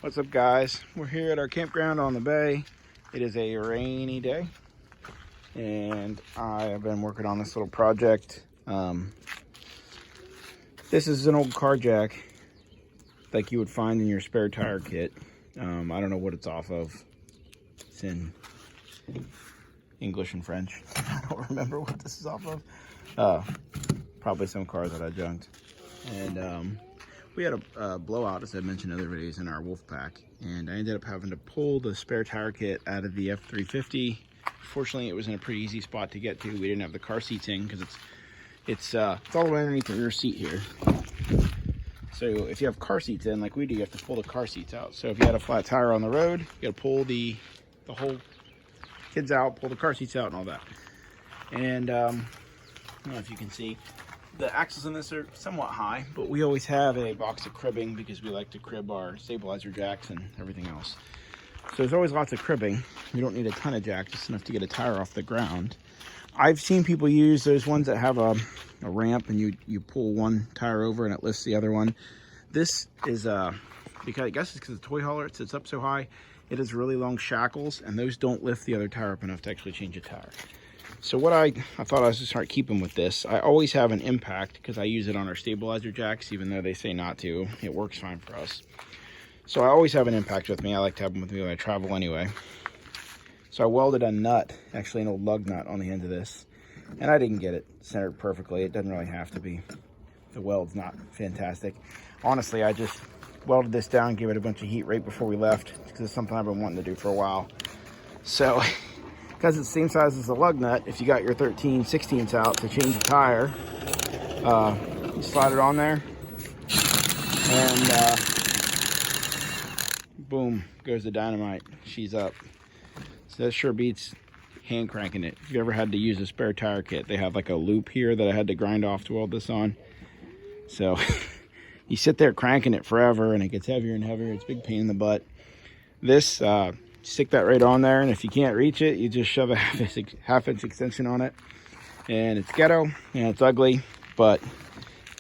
What's up, guys? We're here at our campground on the bay. It is a rainy day and I have been working on this little project. This is an old car jack like you would find in your spare tire kit. I don't know what it's off of. It's in English and French. I don't remember what this is off of. Probably some car that I junked. And we had a blowout, as I mentioned in other videos, in our wolf pack, and I ended up having to pull the spare tire kit out of the F350. Fortunately, it was in a pretty easy spot to get to. We didn't have the car seats in because it's all the way underneath the rear seat here. So if you have car seats in, like we do, you have to pull the car seats out. So if you had a flat tire on the road, you got to pull the whole kids out, pull the car seats out, and all that. And I don't know if you can see, the axles in this are somewhat high, but we always have a box of cribbing because we like to crib our stabilizer jacks and everything else. So there's always lots of cribbing. You don't need a ton of jack, just enough to get a tire off the ground. I've seen people use those ones that have a ramp and you pull one tire over and it lifts the other one. This is because I guess it's because the toy hauler, it sits up so high. It has really long shackles and those don't lift the other tire up enough to actually change a tire. So what I thought I was just start keeping with this. I always have an impact because I use it on our stabilizer jacks, even though they say not to. It works fine for us. So I always have an impact with me. I like to have them with me when I travel anyway. So I welded a nut, actually an old lug nut, on the end of this. And I didn't get it centered perfectly. It doesn't really have to be. The weld's not fantastic. Honestly, I just welded this down, gave it a bunch of heat right before we left, because it's something I've been wanting to do for a while. So because it's the same size as the lug nut, if you got your 13/16 out to change the tire, you slide it on there, and boom, goes the dynamite. She's up. So that sure beats hand cranking it. If you ever had to use a spare tire kit, they have like a loop here that I had to grind off to weld this on. So you sit there cranking it forever, and it gets heavier and heavier. It's a big pain in the butt. This, stick that right on there, and if you can't reach it, you just shove a half-inch extension on it. And it's ghetto and it's ugly, but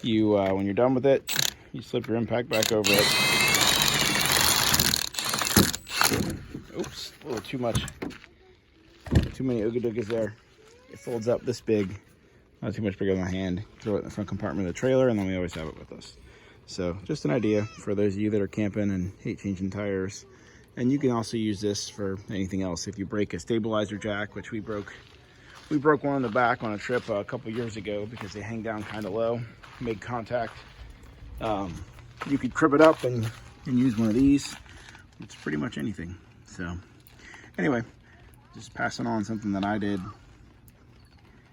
you when you're done with it, you slip your impact back over it. Oops, a little too much. Too many ooga doogas there. It folds up this big, not too much bigger than my hand. Throw it in the front compartment of the trailer, and then we always have it with us. So just an idea for those of you that are camping and hate changing tires. And you can also use this for anything else. If you break a stabilizer jack, which we broke one in the back on a trip a couple years ago because they hang down kind of low, made contact. You could crib it up and use one of these. It's pretty much anything. So anyway, just passing on something that I did